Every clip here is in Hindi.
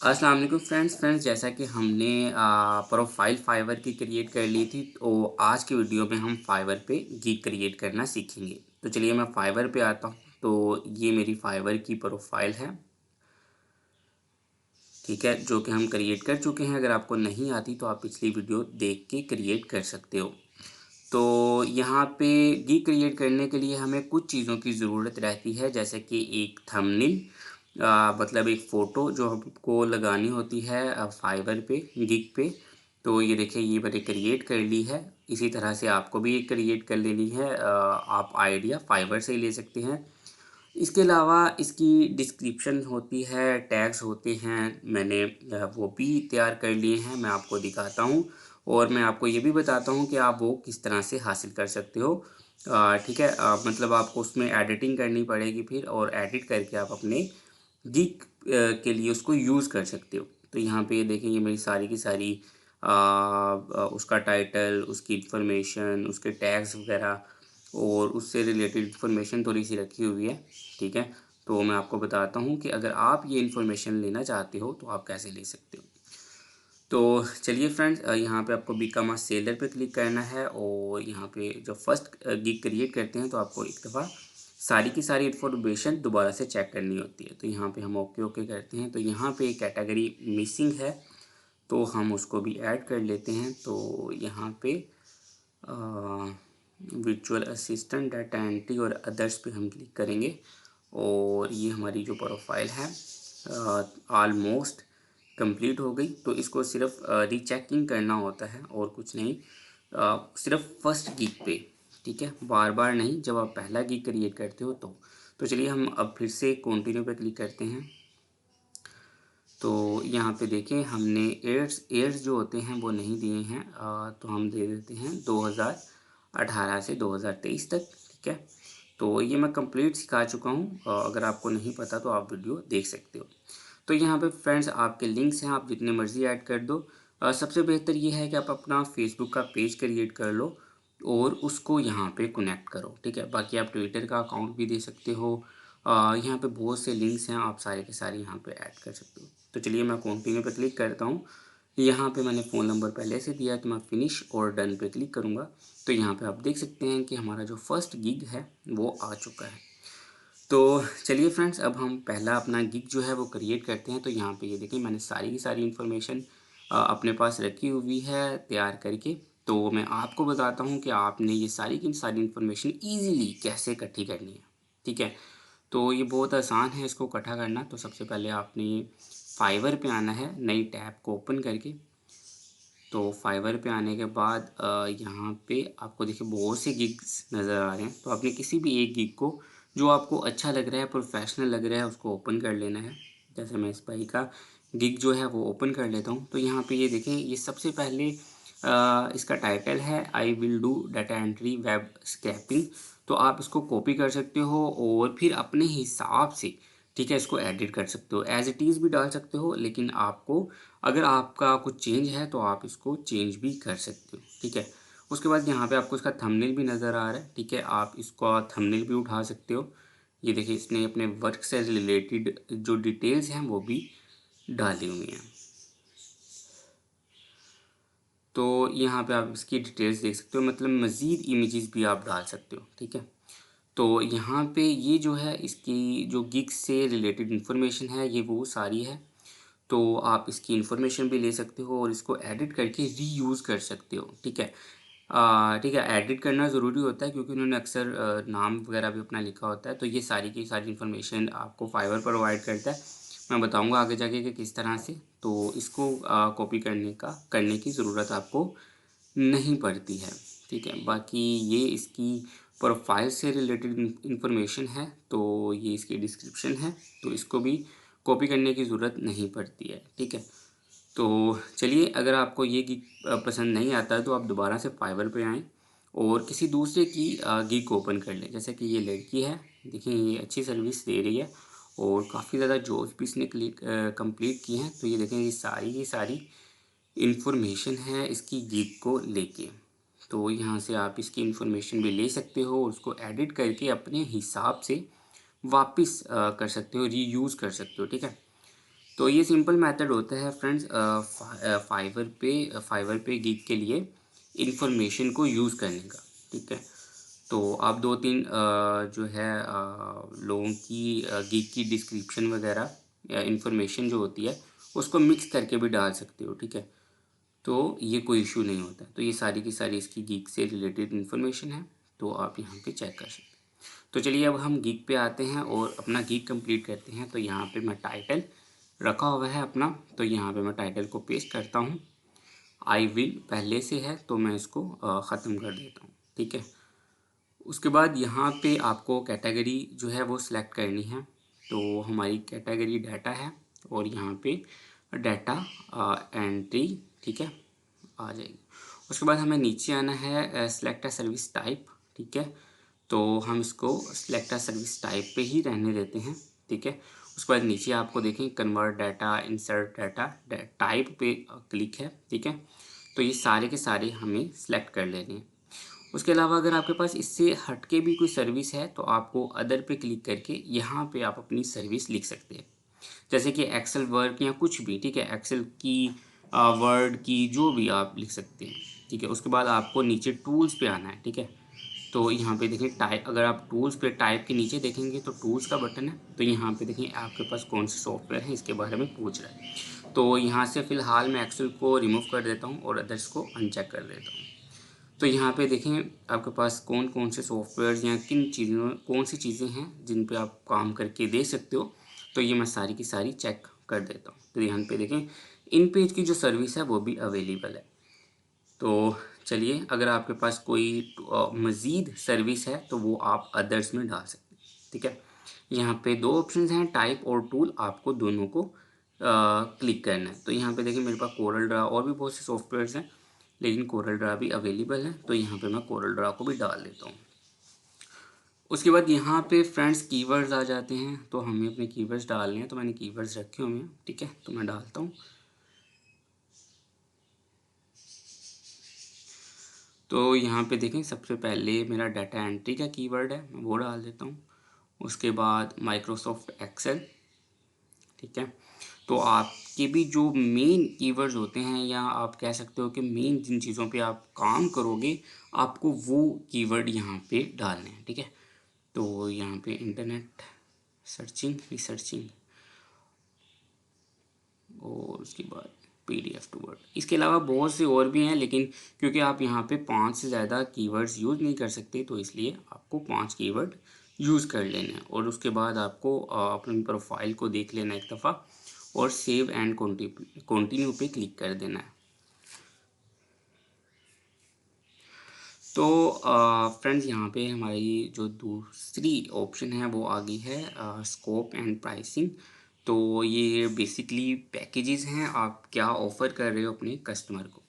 अस्सलाम वालेकुम फ्रेंड्स जैसा कि हमने प्रोफाइल फाइवर की क्रिएट कर ली थी तो आज की वीडियो में हम फाइवर पे गिग क्रिएट करना सीखेंगे। तो चलिए मैं फाइवर पे आता हूँ। तो ये मेरी फाइवर की प्रोफाइल है, ठीक है, जो कि हम क्रिएट कर चुके हैं। अगर आपको नहीं आती तो आप पिछली वीडियो देख के क्रिएट कर सकते हो। तो यहाँ पे गिग क्रिएट करने के लिए हमें कुछ चीज़ों की ज़रूरत रहती है, जैसे कि एक थंबनेल, मतलब एक फ़ोटो जो हमको लगानी होती है फाइवर पे, गिग पे। तो ये देखिए, ये मैंने क्रिएट कर ली है। इसी तरह से आपको भी एक क्रिएट कर लेनी है। आप आइडिया फाइवर से ही ले सकते हैं। इसके अलावा इसकी डिस्क्रिप्शन होती है, टैग्स होते हैं, मैंने वो भी तैयार कर लिए हैं, मैं आपको दिखाता हूँ। और मैं आपको ये भी बताता हूँ कि आप वो किस तरह से हासिल कर सकते हो। ठीक है, मतलब आपको उसमें एडिटिंग करनी पड़ेगी फिर, और एडिट करके आप अपने गिग के लिए उसको यूज़ कर सकते हो। तो यहाँ पे देखिए, ये मेरी सारी की सारी उसका टाइटल, उसकी इन्फॉर्मेशन, उसके टैग्स वगैरह और उससे रिलेटेड इन्फॉर्मेशन थोड़ी सी रखी हुई है। ठीक है, तो मैं आपको बताता हूँ कि अगर आप ये इन्फॉर्मेशन लेना चाहते हो तो आप कैसे ले सकते हो। तो चलिए फ्रेंड्स, यहाँ पे आपको बिकम अ सेलर पे क्लिक करना है। और यहाँ पे जब फर्स्ट गिग क्रिएट करते हैं तो आपको एक दफ़ा सारी की सारी इन्फॉर्मेशन दोबारा से चेक करनी होती है। तो यहाँ पे हम ओके ओके करते हैं। तो यहाँ पे कैटेगरी मिसिंग है, तो हम उसको भी ऐड कर लेते हैं। तो यहाँ पे वर्चुअल असिस्टेंट, डाटा एंट्री और अदर्स पे हम क्लिक करेंगे। और ये हमारी जो प्रोफाइल है ऑलमोस्ट कंप्लीट हो गई। तो इसको सिर्फ रीचेकिंग करना होता है और कुछ नहीं, सिर्फ फर्स्ट गिग पे। ठीक है, बार बार नहीं, जब आप पहला गिग क्रिएट करते हो तो चलिए हम अब फिर से कंटिन्यू पे क्लिक करते हैं। तो यहाँ पे देखें, हमने एड्स जो होते हैं वो नहीं दिए हैं, तो हम दे देते हैं 2018 से 2023 तक। ठीक है, तो ये मैं कंप्लीट सिखा चुका हूँ। अगर आपको नहीं पता तो आप वीडियो देख सकते हो। तो यहाँ पे फ्रेंड्स आपके लिंक्स हैं, आप जितने मर्ज़ी ऐड कर दो। सबसे बेहतर ये है कि आप अपना फेसबुक का पेज क्रिएट कर लो और उसको यहाँ पे कनेक्ट करो। ठीक है, बाकी आप ट्विटर का अकाउंट भी दे सकते हो। यहाँ पे बहुत से लिंक्स हैं, आप सारे के सारे यहाँ पे ऐड कर सकते हो। तो चलिए मैं कंटिन्यू पे क्लिक करता हूँ। यहाँ पे मैंने फ़ोन नंबर पहले से दिया, तो मैं फिनिश और डन पे क्लिक करूँगा। तो यहाँ पे आप देख सकते हैं कि हमारा जो फर्स्ट गिग है वो आ चुका है। तो चलिए फ्रेंड्स, अब हम पहला अपना गिग जो है वो क्रिएट करते हैं। तो यहाँ पे ये देखिए, मैंने सारी की सारी इन्फॉर्मेशन अपने पास रखी हुई है तैयार करके। तो मैं आपको बताता हूँ कि आपने ये सारी की सारी इन्फॉर्मेशन ईज़िली कैसे इकट्ठी करनी है। ठीक है, तो ये बहुत आसान है इसको इकट्ठा करना। तो सबसे पहले आपने ये फाइवर पे आना है, नई टैब को ओपन करके। तो फाइवर पे आने के बाद यहाँ पे आपको देखिए बहुत से गिग्स नज़र आ रहे हैं। तो आपने किसी भी एक गिग को जो आपको अच्छा लग रहा है, प्रोफेशनल लग रहा है, उसको ओपन कर लेना है। जैसे मैं इस भाई का गिग जो है वो ओपन कर लेता हूँ। तो यहाँ पे ये देखें, ये सबसे पहले इसका टाइटल है I will do data entry web scrapping. तो आप इसको कॉपी कर सकते हो और फिर अपने हिसाब से, ठीक है, इसको एडिट कर सकते हो, एज इट इज़ भी डाल सकते हो। लेकिन आपको, अगर आपका कुछ चेंज है तो आप इसको चेंज भी कर सकते हो। ठीक है, उसके बाद यहाँ पे आपको इसका थंबनेल भी नज़र आ रहा है। ठीक है, आप इसका थंबनेल भी उठा सकते हो। ये देखिए, इसने अपने वर्क से रिलेटेड जो डिटेल्स हैं वो भी डाली हुई हैं। तो यहाँ पे आप इसकी डिटेल्स देख सकते हो, मतलब मज़ीद इमेजेस भी आप डाल सकते हो। ठीक है, तो यहाँ पे ये जो है, इसकी जो गिग से रिलेटेड इन्फॉर्मेशन है ये वो सारी है। तो आप इसकी इन्फॉर्मेशन भी ले सकते हो और इसको एडिट करके रीयूज़ कर सकते हो। ठीक है, ठीक है, एडिट करना ज़रूरी होता है क्योंकि उन्होंने अक्सर नाम वगैरह भी अपना लिखा होता है। तो ये सारी की सारी इन्फॉर्मेशन आपको फाइवर प्रोवाइड करता है। मैं बताऊंगा आगे जाके कि किस तरह से। तो इसको कॉपी करने की ज़रूरत आपको नहीं पड़ती है। ठीक है, बाकी ये इसकी प्रोफाइल से रिलेटेड इंफॉर्मेशन है। तो ये इसकी डिस्क्रिप्शन है, तो इसको भी कॉपी करने की ज़रूरत नहीं पड़ती है। ठीक है, तो चलिए, अगर आपको ये गिग पसंद नहीं आता है तो आप दोबारा से फाइवर पे आएँ और किसी दूसरे की गिग ओपन कर लें। जैसे कि ये लड़की है, देखिए ये अच्छी सर्विस दे रही है और काफ़ी ज़्यादा जॉब्स भी इसने कंप्लीट की हैं। तो ये देखें, ये सारी की सारी इन्फॉर्मेशन है इसकी गिग को लेके। तो यहाँ से आप इसकी इन्फॉर्मेशन भी ले सकते हो और उसको एडिट करके अपने हिसाब से वापस कर सकते हो, रीयूज़ कर सकते हो। ठीक है, तो ये सिंपल मेथड होता है फ्रेंड्स फाइवर पे गिग के लिए इंफॉर्मेशन को यूज़ करने का। ठीक है, तो आप दो तीन जो है लोगों की गिग की डिस्क्रिप्शन वगैरह या इंफॉर्मेशन जो होती है उसको मिक्स करके भी डाल सकते हो। ठीक है, तो ये कोई इशू नहीं होता। तो ये सारी की सारी इसकी गिग से रिलेटेड इन्फॉर्मेशन है, तो आप यहाँ पे चेक कर सकते हैं। तो चलिए अब हम गिग पे आते हैं और अपना गिग कंप्लीट करते हैं। तो यहाँ पे मैं टाइटल रखा हुआ है अपना, तो यहाँ पे मैं टाइटल को पेस्ट करता हूँ। आई विल पहले से है तो मैं इसको ख़त्म कर देता हूँ। ठीक है, उसके बाद यहाँ पे आपको कैटेगरी जो है वो सिलेक्ट करनी है। तो हमारी कैटेगरी डाटा है और यहाँ पे डाटा एंट्री, ठीक है, आ जाएगी। उसके बाद हमें नीचे आना है सिलेक्ट अ सर्विस टाइप। ठीक है, तो हम इसको सिलेक्ट अ सर्विस टाइप पे ही रहने देते हैं। ठीक है, उसके बाद नीचे आपको देखें convert data, insert data, type पे क्लिक है। ठीक है, तो ये सारे के सारे हमें सिलेक्ट कर लेने हैं। उसके अलावा अगर आपके पास इससे हटके भी कोई सर्विस है तो आपको अदर पे क्लिक करके यहाँ पे आप अपनी सर्विस लिख सकते हैं, जैसे कि एक्सेल वर्क या कुछ भी। ठीक है, एक्सेल की, वर्ड की, जो भी आप लिख सकते हैं। ठीक है, उसके बाद आपको नीचे टूल्स पे आना है। ठीक है, तो यहाँ पे देखें टाइप, अगर आप टूल्स पे टाइप के नीचे देखेंगे तो टूल्स का बटन है। तो यहाँ पे देखें आपके पास कौन से सॉफ्टवेयर है इसके बारे में पूछ रहा है। तो यहाँ से फ़िलहाल मैं एक्सेल को रिमूव कर देता हूँ और अदर्स को अनचेक कर देता हूँ। तो यहाँ पे देखें आपके पास कौन कौन से सॉफ्टवेयर या किन चीज़ों, कौन सी चीज़ें हैं जिन पे आप काम करके दे सकते हो। तो ये मैं सारी की सारी चेक कर देता हूँ। तो यहाँ पे देखें इन पेज की जो सर्विस है वो भी अवेलेबल है। तो चलिए, अगर आपके पास कोई मज़ीद सर्विस है तो वो आप अदर्स में डाल सकते हैं। ठीक है, यहाँ पे दो ऑप्शंस हैं, टाइप और टूल, आपको दोनों को क्लिक करना है। तो यहाँ पे देखिए मेरे पास कोरल ड्रा और भी बहुत से सॉफ्टवेयर्स हैं, लेकिन कोरल ड्रा भी अवेलेबल है, तो यहाँ पे मैं कोरल ड्रा को भी डाल देता हूँ। उसके बाद यहाँ पे फ्रेंड्स कीवर्ड्स आ जाते हैं, तो हमें अपने कीवर्ड्स डालने हैं। तो मैंने कीवर्ड्स रखे हुए हैं। ठीक है, तो मैं डालता हूँ। तो यहाँ पे देखें सबसे पहले मेरा डाटा एंट्री का कीवर्ड है, मैं वो डाल देता हूँ। उसके बाद माइक्रोसॉफ्ट एक्सेल। ठीक है, तो आपके भी जो मेन कीवर्ड्स होते हैं, या आप कह सकते हो कि मेन जिन चीज़ों पे आप काम करोगे, आपको वो कीवर्ड यहाँ पे डालने हैं। ठीक है, तो यहाँ पे इंटरनेट सर्चिंग, रिसर्चिंग, और उसके बाद PDF टू वर्ड। इसके अलावा बहुत से और भी हैं, लेकिन क्योंकि आप यहाँ पे 5 से ज़्यादा कीवर्ड्स यूज़ नहीं कर सकते, तो इसलिए आपको 5 कीवर्ड यूज़ कर लेना है। और उसके बाद आपको अपनी प्रोफाइल को देख लेना एक दफ़ा और सेव एंड कंटिन्यू पे क्लिक कर देना है। तो फ्रेंड्स यहाँ पे हमारी जो दूसरी ऑप्शन है वो आ गई है स्कोप एंड प्राइसिंग। तो ये बेसिकली पैकेजेस हैं, आप क्या ऑफ़र कर रहे हो अपने कस्टमर को।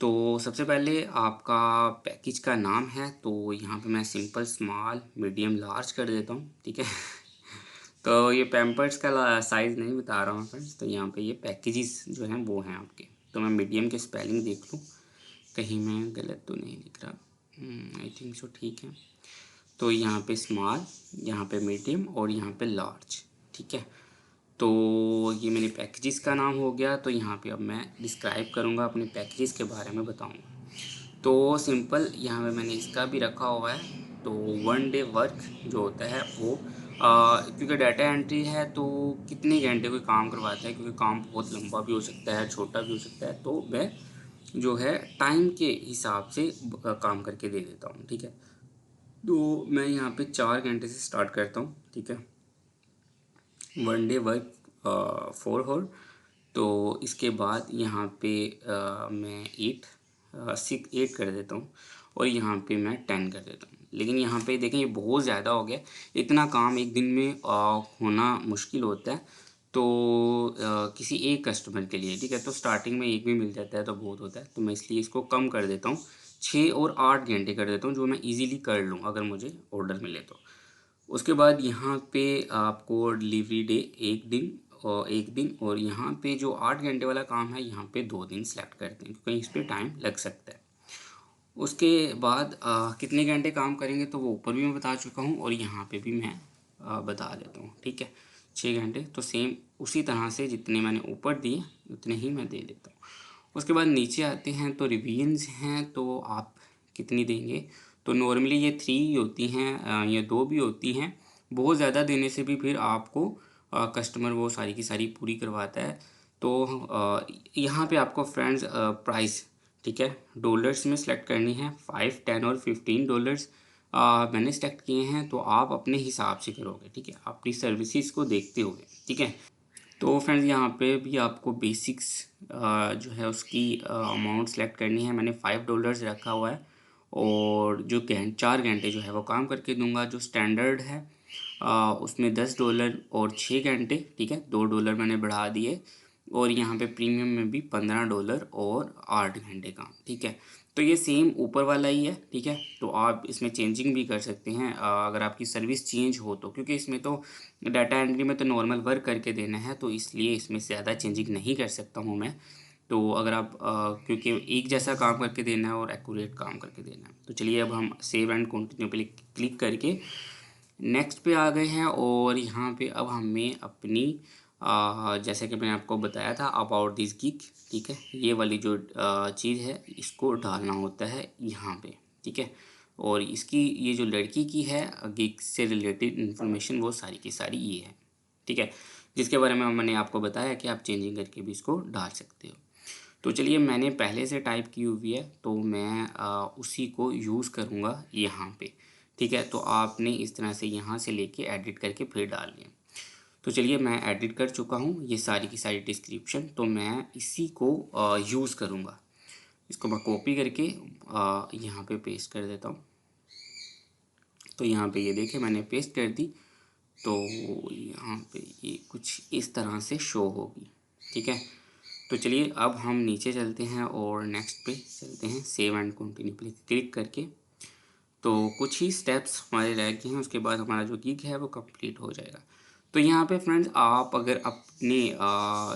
तो सबसे पहले आपका पैकेज का नाम है, तो यहाँ पे मैं सिंपल, स्मॉल, मीडियम, लार्ज कर देता हूँ। ठीक है तो ये पैम्पर्स का साइज़ नहीं बता रहा हूँ फ्रेंड्स, तो यहाँ पे ये पैकेजेस जो हैं वो हैं आपके। तो मैं मीडियम के स्पेलिंग देख लूँ, कहीं मैं गलत तो नहीं लिख रहा। आई थिंक सो, ठीक है। तो यहाँ पे स्मॉल, यहाँ पे मीडियम और यहाँ पे लार्ज। ठीक है, तो ये मेरे पैकेजेस का नाम हो गया। तो यहाँ पे अब मैं डिस्क्राइब करूँगा, अपने पैकेजेस के बारे में बताऊँगा। तो सिंपल यहाँ पे मैंने इसका भी रखा हुआ है। तो 1 डे वर्क जो होता है वो, क्योंकि डाटा एंट्री है तो कितने घंटे कोई काम करवाता है, क्योंकि काम बहुत लंबा भी हो सकता है, छोटा भी हो सकता है, तो मैं जो है टाइम के हिसाब से काम करके दे देता हूँ। ठीक है, तो मैं यहाँ पे 4 घंटे से स्टार्ट करता हूँ। ठीक है, 1 डे वर्क 4 होर। तो इसके बाद यहाँ पे मैं 8 कर देता हूँ और यहाँ पे मैं 10 कर देता हूँ। लेकिन यहाँ पे देखें ये बहुत ज़्यादा हो गया, इतना काम एक दिन में होना मुश्किल होता है। तो किसी एक कस्टमर के लिए, ठीक है, तो स्टार्टिंग में एक भी मिल जाता है तो बहुत होता है, तो मैं इसलिए इसको कम कर देता हूँ, 6 और 8 घंटे कर देता हूँ, जो मैं इजीली कर लूँ अगर मुझे ऑर्डर मिले तो। उसके बाद यहाँ पे आपको डिलीवरी डे एक दिन, और यहाँ पे जो 8 घंटे वाला काम है यहाँ पे 2 दिन सेलेक्ट करते हैं, क्योंकि इस पर टाइम लग सकता है। उसके बाद कितने घंटे काम करेंगे तो वो ऊपर भी मैं बता चुका हूँ, और यहाँ पे भी मैं बता देता हूँ। ठीक है, 6 घंटे, तो सेम उसी तरह से जितने मैंने ऊपर दिए उतने ही मैं दे देता हूँ। उसके बाद नीचे आते हैं तो रिवीजन्स हैं, तो आप कितनी देंगे। तो नॉर्मली ये 3 होती हैं या 2 भी होती हैं। बहुत ज़्यादा देने से भी फिर आपको कस्टमर वो सारी की सारी पूरी करवाता है। तो यहाँ पे आपको फ्रेंड्स प्राइस, ठीक है, डॉलर्स में सेलेक्ट करनी है। 5, 10 और $15 मैंने सेलेक्ट किए हैं। तो आप अपने हिसाब से करोगे, ठीक है, अपनी सर्विसेज को देखते हुए, ठीक है। तो फ्रेंड्स यहाँ पे भी आपको बेसिक्स जो है उसकी अमाउंट सेलेक्ट करनी है। मैंने $5 रखा हुआ है और जो 4 घंटे जो है वो काम करके दूंगा। जो स्टैंडर्ड है उसमें $10 और 6 घंटे, ठीक है, $2 मैंने बढ़ा दिए। और यहाँ पे प्रीमियम में भी $15 और 8 घंटे काम, ठीक है। तो ये सेम ऊपर वाला ही है, ठीक है। तो आप इसमें चेंजिंग भी कर सकते हैं अगर आपकी सर्विस चेंज हो तो, क्योंकि इसमें तो डाटा एंट्री में तो नॉर्मल वर्क करके देना है, तो इसलिए इसमें ज़्यादा चेंजिंग नहीं कर सकता हूँ मैं। तो अगर आप क्योंकि एक जैसा काम करके देना है और एक्यूरेट काम करके देना है। तो चलिए अब हम सेव एंड कंटिन्यू पे क्लिक करके नेक्स्ट पे आ गए हैं। और यहाँ पे अब हमें अपनी जैसे कि मैंने आपको बताया था अबाउट दिस गिग, ठीक है, ये वाली जो चीज़ है इसको डालना होता है यहाँ पे, ठीक है। और इसकी ये जो लड़की की है गिग से रिलेटेड इन्फॉर्मेशन वो सारी की सारी ये है, ठीक है, जिसके बारे में मैंने आपको बताया कि आप चेंजिंग करके भी इसको डाल सकते हो। तो चलिए मैंने पहले से टाइप की हुई है तो मैं उसी को यूज़ करूँगा यहाँ पे, ठीक है। तो आपने इस तरह से यहाँ से लेके एडिट करके फिर डाल लिया। तो चलिए मैं एडिट कर चुका हूँ ये सारी की सारी डिस्क्रिप्शन, तो मैं इसी को यूज़ करूँगा। इसको मैं कॉपी करके यहाँ पे पेस्ट कर देता हूँ। तो यहाँ पे ये देखिए मैंने पेस्ट कर दी। तो यहाँ पे ये कुछ इस तरह से शो होगी, ठीक है। तो चलिए अब हम नीचे चलते हैं और नेक्स्ट पे चलते हैं, सेव एंड कंटिन्यू पे क्लिक करके। तो कुछ ही स्टेप्स हमारे रह गए हैं, उसके बाद हमारा जो गिग है वो कंप्लीट हो जाएगा। तो यहाँ पे फ्रेंड्स आप अगर अपने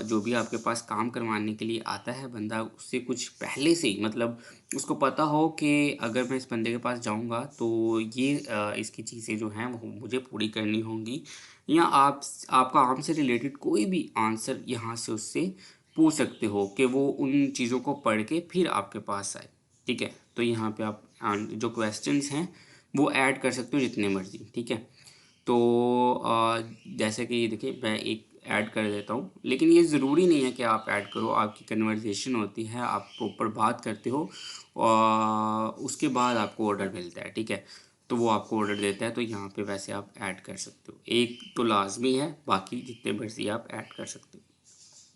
जो भी आपके पास काम करवाने के लिए आता है बंदा, उससे कुछ पहले से ही मतलब उसको पता हो कि अगर मैं इस बंदे के पास जाऊँगा तो ये इसकी चीज़ें जो हैं वो मुझे पूरी करनी होंगी, या आपका काम से रिलेटेड कोई भी आंसर यहाँ से उससे पूछ सकते हो कि वो उन चीज़ों को पढ़ के फिर आपके पास आए, ठीक है। तो यहाँ पे आप जो क्वेश्चंस हैं वो ऐड कर सकते हो जितने मर्जी, ठीक है। तो जैसे कि ये देखिए मैं एक ऐड कर देता हूँ, लेकिन ये ज़रूरी नहीं है कि आप ऐड करो। आपकी कन्वर्सेशन होती है, आप प्रॉपर बात करते हो और उसके बाद आपको ऑर्डर मिलता है, ठीक है। तो वो आपको ऑर्डर देता है, तो यहाँ पे वैसे आप ऐड कर सकते हो। एक तो लाजमी है, बाकी जितने मर्जी आप ऐड कर सकते हो।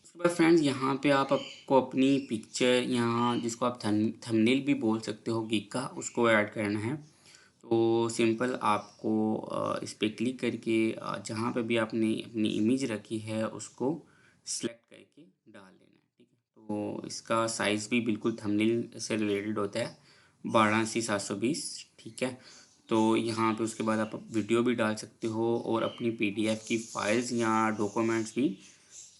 उसके बाद फ्रेंड्स यहाँ पे आप आपको अपनी पिक्चर, यहाँ जिसको आप थंबनेल भी बोल सकते हो गिग का, उसको ऐड करना है। तो सिंपल आपको इस पे क्लिक करके जहाँ पे भी आपने अपनी इमेज रखी है उसको सिलेक्ट करके डाल लेना है, ठीक है। तो इसका साइज़ भी बिल्कुल थंबनेल से रिलेटेड होता है, 12:720, ठीक है। तो यहाँ पे उसके बाद आप वीडियो भी डाल सकते हो और अपनी पीडीएफ की फाइल्स या डॉक्यूमेंट्स भी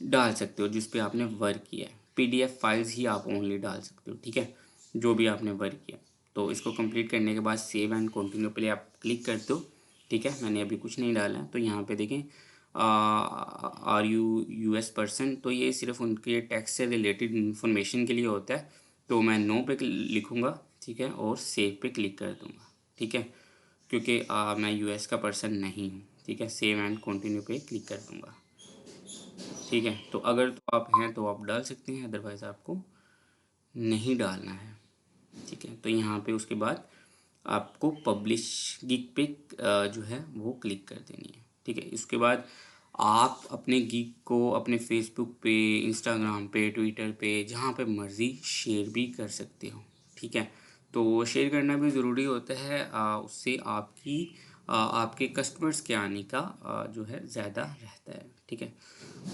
डाल सकते हो जिस पे आपने वर्क किया है। पीडीएफ फाइल्स ही आप ओनली डाल सकते हो, ठीक है, जो भी आपने वर्क किया। तो इसको कंप्लीट करने के बाद सेव एंड कंटिन्यू पे आप क्लिक करते हो, ठीक है। मैंने अभी कुछ नहीं डाला है। तो यहाँ पे देखें आर यू यूएस पर्सन, तो ये सिर्फ उनके टैक्स से रिलेटेड इन्फॉर्मेशन के लिए होता है। तो मैं नो पे लिखूँगा, ठीक है, और सेव पे क्लिक कर दूँगा, ठीक है, क्योंकि मैं यूएस का पर्सन नहीं हूँ, ठीक है। सेव एंड कंटिन्यू पे क्लिक कर दूँगा, ठीक है। तो अगर तो आप हैं तो आप डाल सकते हैं, अदरवाइज़ आपको नहीं डालना है, ठीक है। तो यहाँ पे उसके बाद आपको पब्लिश गिग पे जो है वो क्लिक कर देनी है, ठीक है। इसके बाद आप अपने गिग को अपने फेसबुक पे, इंस्टाग्राम पे, ट्विटर पे, जहाँ पे मर्ज़ी शेयर भी कर सकते हो, ठीक है। तो शेयर करना भी ज़रूरी होता है, उससे आपके कस्टमर्स के आने का जो है ज़्यादा रहता है, ठीक है।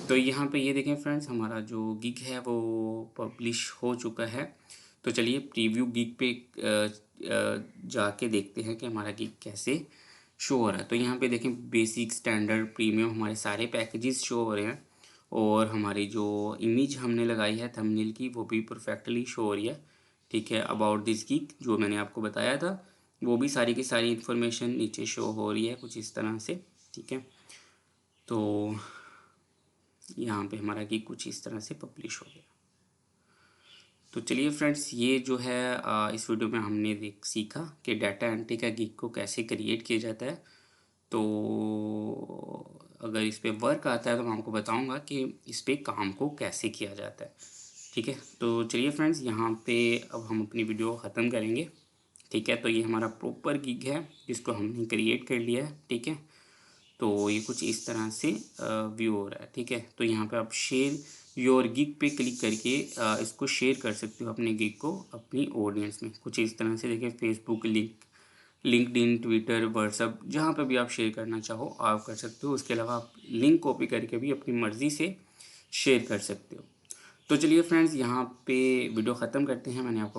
तो यहाँ पे ये देखें फ्रेंड्स हमारा जो गिग है वो पब्लिश हो चुका है। तो चलिए प्रीव्यू गिग पे जाके देखते हैं कि हमारा गिग कैसे शो हो रहा है। तो यहाँ पे देखें बेसिक, स्टैंडर्ड, प्रीमियम हमारे सारे पैकेजेस शो हो रहे हैं। और हमारी जो इमेज हमने लगाई है थंबनेल की वो भी परफेक्टली शो हो रही है, ठीक है। अबाउट दिस गिग जो मैंने आपको बताया था वो भी सारी की सारी इन्फॉर्मेशन नीचे शो हो रही है कुछ इस तरह से, ठीक है। तो यहाँ पे हमारा गिग कुछ इस तरह से पब्लिश हो गया। तो चलिए फ्रेंड्स, ये जो है इस वीडियो में हमने सीखा कि डाटा एंट्री का गिग को कैसे क्रिएट किया जाता है। तो अगर इस पे वर्क आता है तो मैं आपको बताऊंगा कि इस पे काम को कैसे किया जाता है। ठीक है, तो चलिए फ्रेंड्स, यहाँ पे अब हम अपनी वीडियो ख़त्म करेंगे। ठीक है, तो ये हमारा प्रॉपर गिग है जिसको हमने क्रिएट कर लिया है। ठीक है, तो ये कुछ इस तरह से व्यू हो रहा है। ठीक है, तो यहाँ पे आप शेयर योर गिग पे क्लिक करके इसको शेयर कर सकते हो अपने गिग को अपनी ऑडियंस में। कुछ इस तरह से देखिए, फेसबुक लिंक्डइन, ट्विटर, व्हाट्सअप, जहाँ पे भी आप शेयर करना चाहो आप कर सकते हो। उसके अलावा आप लिंक कॉपी करके भी अपनी मर्ज़ी से शेयर कर सकते हो। तो चलिए फ्रेंड्स, यहाँ पे वीडियो ख़त्म करते हैं। मैंने आपको